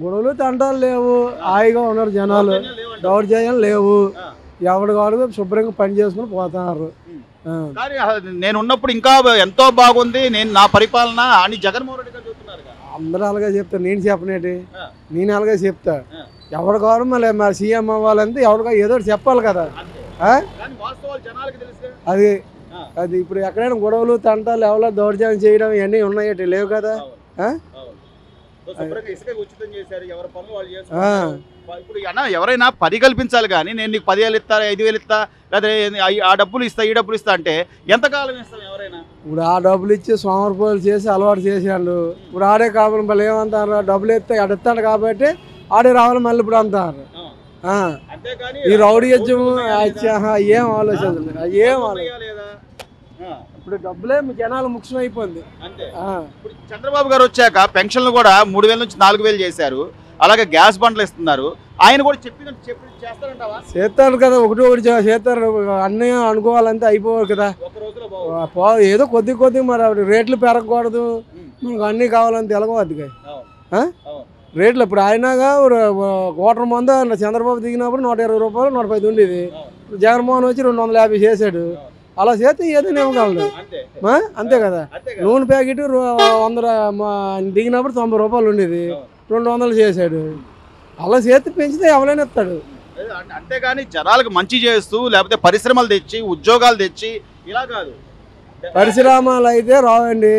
గొడవలు తంటాలు లేవు, హాయిగా ఉన్నారు జనాలు, దౌర్జన్యాలు లేవు, ఎవరి వాడు శుభ్రంగా పని చేసుకుని పోతున్నారు. నేను ఉన్నప్పుడు ఇంకా ఎంతో బాగుంది నా పరిపాలన అని జగన్మోహన్ రెడ్డి గారు చెప్తున్నారు. అందరూ అలాగే చెప్తారు, నేను చెప్పనేటి, నేను అలాగే చెప్తా. ఎవరి కావాలి మళ్ళీ మరి సీఎం అవ్వాలంటే ఎవరికో ఏదో చెప్పాలి కదా. అది అది ఇప్పుడు ఎక్కడైనా గొడవలు తంటాలు ఎవరో దౌర్జన్యం చేయడం ఇవన్నీ ఉన్నాయటి లేవు కదా. ఇప్పుడు ఎవరైనా 10 కల్పించాలి కానీ నేను నీకు 10,000 ఇస్తా, 5,000 ఇస్తా, లేదా ఆ డబ్బులు ఇస్తా, ఈ డబ్బులు ఇస్తా అంటే ఎంతకాలం ఇస్తాం ఎవరైనా? ఇప్పుడు ఆ డబ్బులు ఇచ్చి సోమరిపోలు చేసి అలవాటు చేసాడు. ఇప్పుడు ఆడే కావాలి మళ్ళీ ఏమంటారు, డబ్బులు ఇస్తే అడుగుతాడు కాబట్టి ఆడే రావాలి మళ్ళీ ఇప్పుడు అంటారు. ఈ రౌడీ ఏం ఆలోచన, ఏం ఇప్పుడు డబ్బులే జనాలు ముఖ్యం అయిపోయింది. చంద్రబాబు గారు వచ్చాక పెన్షన్లు కూడా 3,000 నుంచి 4,000 చేశారు. అలాగే గ్యాస్ బండ్లు ఇస్తున్నారు. ఆయన కూడా చేస్తారు కదా, ఒకటి చేస్తారు. అన్నీ అనుకోవాలంటే అయిపోవాలి కదా. ఏదో కొద్ది మరి రేట్లు పెరగకూడదు, మనకు అన్నీ కావాలంటే తెలగవద్దు రేట్లు. ఇప్పుడు ఆయనగా కోట్ల మంది చంద్రబాబు దిగినప్పుడు 120 రూపాయలు 110 ఉండేది. జగన్మోహన్ వచ్చి 250 చేశాడు. అలా చేస్తే ఏదైనా ఇవ్వగలడు అంతే కదా. నూనె ప్యాకెట్ 100 దిగినప్పుడు 90 రూపాయలు ఉండేది, 200 చేశాడు. అలా చేతి పెంచితే ఎవరైనా ఇస్తాడు. అంతేగాని జనాలకు మంచి చేస్తూ లేకపోతే పరిశ్రమలు తెచ్చి ఉద్యోగాలు తెచ్చి ఇలా కాదు. పరిశ్రమలు అయితే రావండి,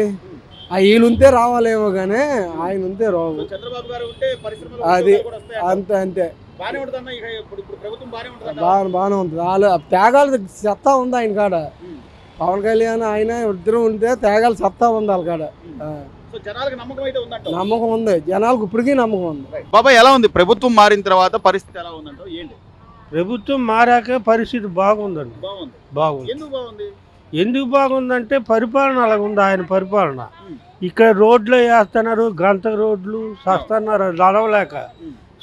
వీళ్ళుంటే రావాలేమో కానీ ఆయన ఉంటే రావు. అది అంతే బాగానే ఉంటుంది. వాళ్ళు తేగాలు సత్తా ఉంది ఆయన కాడ. పవన్ కళ్యాణ్ ఆయన ఇద్దరు ఉంటే తేగాలు సత్తా ఉంది వాళ్ళ కాడ. నమ్మకం ఉంది, జనాలకు ఇప్పటికీ నమ్మకం ఉంది. బాబాయ్ ఎలా ఉంది ప్రభుత్వం మారిన తర్వాత పరిస్థితి ఎలా ఉందంటే? ఏంటి ప్రభుత్వం మారాక పరిస్థితి బాగుందండి. బాగుంది. ఎందుకు బాగుందంటే పరిపాలన అలాగ ఉంది. ఆయన పరిపాలన ఇక్కడ రోడ్లు వేస్తున్నారు, గంట రోడ్లు చేస్తున్నారు నడవలేక.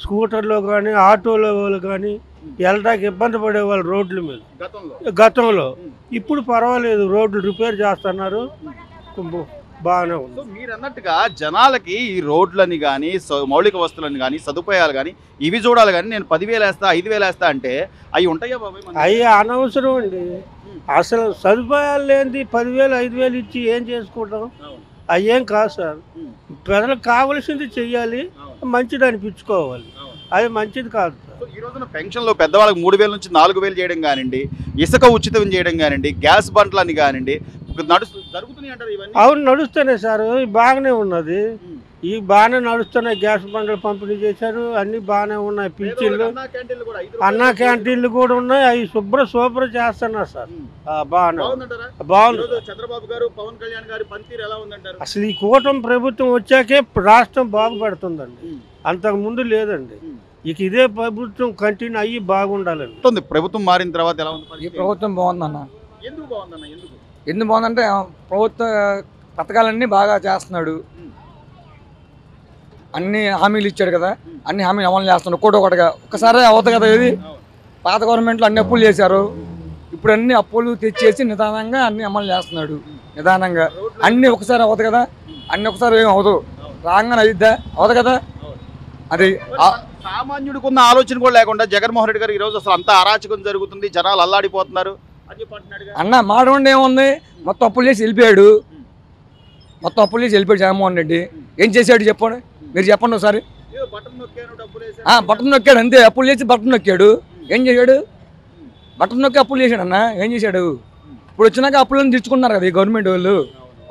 స్కూటర్లో కానీ ఆటోలో వాళ్ళు కానీ వెళ్ళడానికి ఇబ్బంది పడేవాళ్ళు రోడ్ల మీద గతంలో. ఇప్పుడు పర్వాలేదు, రోడ్లు రిపేర్ చేస్తున్నారు, బాగానే ఉంది. మీరు అన్నట్టుగా జనాలకి ఈ రోడ్లని కానీ మౌలిక వస్తువులని కానీ సదుపాయాలు కానీ ఇవి చూడాలి కానీ నేను 10,000 వేస్తా 5,000 వేస్తా అంటే అవి ఉంటాయా బాబాయ్? అవి అనవసరం అండి. అసలు సదుపాయాలు లేనిది 10,000 5,000 ఇచ్చి ఏం చేసుకుంటాం? అయ్యేం కాదు సార్. ప్రజలకు కావలసింది చెయ్యాలి, మంచిది అనిపించుకోవాలి, అది మంచిది కాదు సార్. ఈ రోజున పెన్షన్లో పెద్దవాళ్ళకి 3,000 నుంచి 4,000 చేయడం కానివ్వండి, ఇసుక ఉచితం చేయడం కానివ్వండి, గ్యాస్ బండ్లని కానివ్వండి జరుగుతున్నాయి అంటారు. ఇవన్నీ అవును, నడుస్తున్నాయి సార్, బాగానే ఉన్నది. ఈ బాగానే నడుస్తున్నాయి. గ్యాస్ బండ్లు పంపిణీ చేశారు, అన్ని బాగానే ఉన్నాయి. పింఛన్లు, అన్నా క్యాంటీన్లు కూడా ఉన్నాయి. అవి సూపర్ చేస్తున్నారు సార్, బాగుంది. చంద్రబాబు గారు పవన్ కళ్యాణ్ గారి పనితీరు ఎలా ఉందంటారు? అసలు ఈ కూటమి ప్రభుత్వం వచ్చాకే రాష్ట్రం బాగుపడుతుందండి, అంతకు ముందు లేదండి. ఇక ఇదే ప్రభుత్వం కంటిన్యూ అయ్యి బాగుండాలండి. ప్రభుత్వం మారిన తర్వాత ఎలా ఉంది? ఈ ప్రభుత్వం బాగుందన్న. ఎందుకు బాగుందన్న? ఎందుకు బాగుందంటే ప్రభుత్వ పథకాలన్నీ బాగా చేస్తున్నాడు, అన్ని హామీలు ఇచ్చాడు కదా, అన్ని హామీలు అమలు చేస్తున్నాడు ఒకటిగా. ఒక్కసారి అవుతుంది కదా. ఇది పాత గవర్నమెంట్లో అన్ని అప్పులు చేశారు, ఇప్పుడు అన్ని అప్పులు తెచ్చేసి నిదానంగా అన్ని అమలు చేస్తున్నాడు. నిదానంగా అన్ని ఒకసారి అవుతుంది కదా, అన్ని ఒకసారి ఏం అవదు, రాగానే అయిద్దా అవుతుంది కదా. అది సామాన్యుడికి ఉన్న ఆలోచన కూడా లేకుండా జగన్మోహన్ రెడ్డి గారు ఈరోజు అసలు అంత అరాచకం జరుగుతుంది, జనాలు అల్లాడిపోతున్నారు అన్న. మాట ఉండి ఏముంది, మొత్తం అప్పులు చేసి వెళ్ళిపోయాడు. జగన్మోహన్ రెడ్డి ఏం చేశాడు చెప్పండి, మీరు చెప్పండి ఒకసారి. బటన్ నొక్కాడు అంతే, అప్పులు చేసి బటన్ నొక్కాడు. ఏం చేశాడు? బటన్ నొక్కి అప్పులు చేశాడు అన్న, ఏం చేశాడు? ఇప్పుడు వచ్చినాక అప్పులను తెచ్చుకున్నారు కదా ఈ గవర్నమెంట్ వాళ్ళు,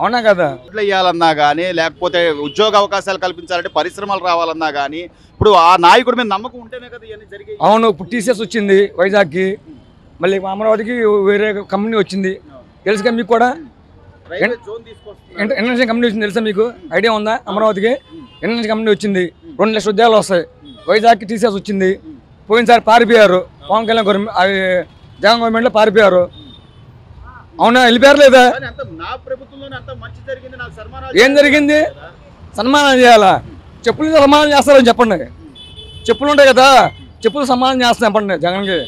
అవునా కదా. ఇవ్వాలన్నా కానీ లేకపోతే ఉద్యోగ అవకాశాలు కల్పించాలంటే పరిశ్రమలు రావాలన్నా కానీ ఇప్పుడు ఆ నాయకుడి మీద నమ్మకం ఉంటేనే కదా ఇవన్నీ జరిగాయి. అవును, ఇప్పుడు టీసీఎస్ వచ్చింది వైజాగ్కి, మళ్ళీ అమరావతికి వేరే కంపెనీ వచ్చింది, తెలుసుగా మీకు కూడా. ఇంటర్నేషనల్ కంపెనీ వచ్చింది, తెలుసా మీకు? ఐడియా ఉందా? అమరావతికి ఇంటర్నేషనల్ కంపెనీ వచ్చింది, 2 లక్షల ఉద్యోగాలు వస్తాయి. వైజాగ్కి టీసీఎస్ వచ్చింది. పోయినసారి పారిపోయారు, పవన్ కళ్యాణ్ గవర్నమెంట్ జగన్ గవర్నమెంట్లో పారిపోయారు. అవునా, వెళ్ళిపోయారు లేదా? ఏం జరిగింది? సన్మానం చేయాలా? చెప్పులు సన్మానం చేస్తారని చెప్పండి. చెప్పులు ఉంటాయి కదా, చెప్పులు సన్మానం చేస్తాను చెప్పండి జగన్కి.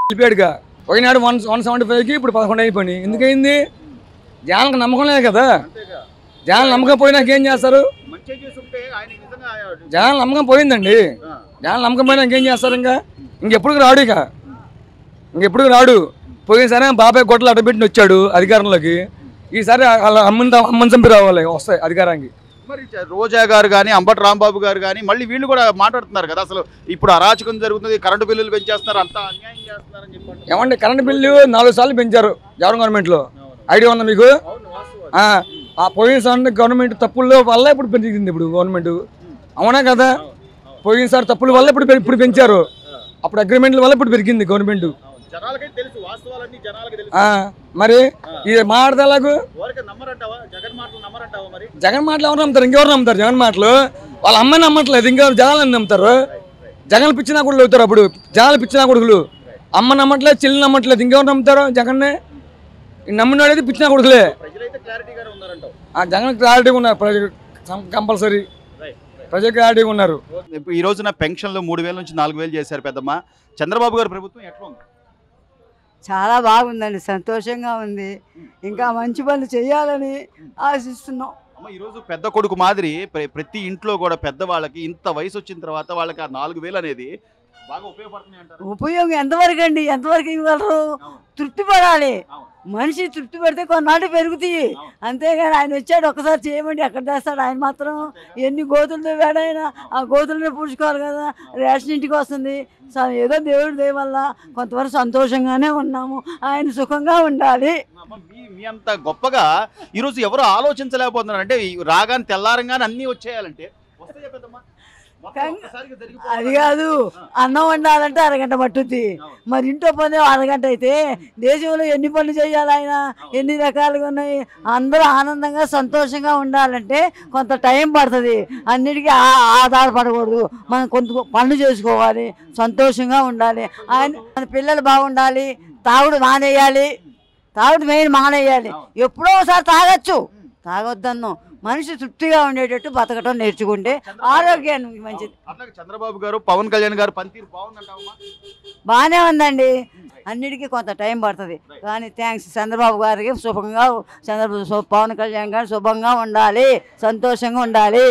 వెళ్ళిపోయాడుగా, పోయినాడు 175కి, ఇప్పుడు 11 అయిపోయింది. ఎందుకయింది? జనాలకు నమ్మకం లేదు కదా. జనాలు నమ్మకం పోయినాక ఏం చేస్తారు? జనాల నమ్మకం పోయిందండి. జనాల నమ్మకం పోయినా ఇంకేం చేస్తారు? ఇంకెప్పుడు రాడు. ఇంకెప్పుడు రాడు. పోయినసారి బాబాయ్ గొడ్డలు అడ్డబెట్టిన వచ్చాడు అధికారంలోకి. ఈసారి అమ్మని చంపి రావాలి వస్తాయి అధికారానికి. మరి రోజా గారు కానీ అంబటి రాంబాబు గారు కానీ మళ్ళీ వీళ్ళు కూడా మాట్లాడుతున్నారు కదా, అసలు ఇప్పుడు అరాచకం జరుగుతుంది, కరెంటు బిల్లులు పెంచేస్తున్నారు, అంతా అన్యాయం చేస్తున్నారని చెప్పండి. ఏమండి కరెంటు బిల్లు 4 సార్లు పెంచారు జగన్ గవర్నమెంట్లో. ఐడియా ఉందా మీకు? ఆ పోయినసారి గవర్నమెంట్ తప్పుల వల్ల ఇప్పుడు పెరిగింది ఇప్పుడు గవర్నమెంట్. అవునా కదా? పోయినసారి తప్పుల వల్ల ఇప్పుడు పెంచారు. అప్పుడు అగ్రిమెంట్ల వల్ల ఇప్పుడు పెరిగింది గవర్నమెంట్. మరి ఇది మాట్లాడతాకు జగన్ మాటలు ఎవరు నమ్ముతారు? ఇంకెవరు నమ్ముతారు జగన్ మాటలు? వాళ్ళ అమ్మాయి నమ్మట్లేదు, ఇంకెవరు జనాలని నమ్ముతారు? జగన్ పిచ్చినా కొడుకులు అవుతారు. అప్పుడు జనాలు పిచ్చినా కొడుకులు. అమ్మ నమ్మట్లేదు, చెల్లి నమ్మట్లేదు, ఇంకెవరు నమ్ముతారు జగన్నే? నమ్మినాడైతే పిచ్చినా కొడుకులే. జగన్ క్లారిటీగా ఉన్నారు ప్రజలు, కంపల్సరీ ప్రజలు క్లారిటీగా ఉన్నారు. ఈ రోజున పెన్షన్లు 3000 నుంచి 4000 చేశారు పెద్దమ్మ. చంద్రబాబు గారి ప్రభుత్వం ఎట్లా ఉంది? చాలా బాగుందండి, సంతోషంగా ఉంది. ఇంకా మంచి పనులు చేయాలని ఆశిస్తున్నాం. ఈరోజు పెద్ద కొడుకు మాదిరి ప్రతి ఇంట్లో కూడా పెద్దవాళ్ళకి ఇంత వయసు వచ్చిన తర్వాత వాళ్ళకి ఆ 4000 అనేది బాగా ఉపయోగపడుతుంది అంటారు. ఉపయోగం ఎంతవరకు అండి? ఎంతవరకు ఇవ్వగలరు? తృప్తి పడాలి. మనిషి తృప్తి పడితే కొన్నాళ్ళు పెరుగుతాయి. అంతేగాని ఆయన వచ్చాడు ఒక్కసారి చేయమండి ఎక్కడ చేస్తాడు? ఆయన మాత్రం ఎన్ని గోతులతో వేడైనా ఆ గోతులనే పూడ్చుకోవాలి కదా. రేషన్ ఇంటికి వస్తుంది. ఏదో దేవుడి దయ వల్ల కొంతవరకు సంతోషంగానే ఉన్నాము. ఆయన సుఖంగా ఉండాలి. మీ అంత గొప్పగా ఈరోజు ఎవరు ఆలోచించలేకపోతున్నారు అంటే రాగానే తెల్లారంగానే అన్నీ వచ్చేయాలంటే అది కాదు, అన్నం వండాలంటే అరగంట పట్టుద్ది. మరి ఇంట్లో పని అరగంట అయితే దేశంలో ఎన్ని పనులు చేయాలి? ఆయన ఎన్ని రకాలుగా ఉన్నాయి. అందరూ ఆనందంగా సంతోషంగా ఉండాలంటే కొంత టైం పడుతుంది. అన్నిటికీ ఆధారపడకూడదు. మనం కొంత పనులు చేసుకోవాలి, సంతోషంగా ఉండాలి. మన పిల్లలు బాగుండాలి. తాగుడు మానేయాలి. తాగుడు మెయిన్ మానేయాలి. ఎప్పుడో ఒకసారి తాగొచ్చు, తాగొద్దన్ను. మనిషి తృప్తిగా ఉండేటట్టు బతకటం నేర్చుకుంటే ఆరోగ్యానికి మంచిది. చంద్రబాబు గారు, పవన్ కళ్యాణ్ గారు పనితీరు బాగానే ఉందండి. అన్నిటికీ కొంత టైం పడుతుంది కానీ థ్యాంక్స్ చంద్రబాబు గారికి. శుభంగా పవన్ కళ్యాణ్ గారు శుభంగా ఉండాలి, సంతోషంగా ఉండాలి.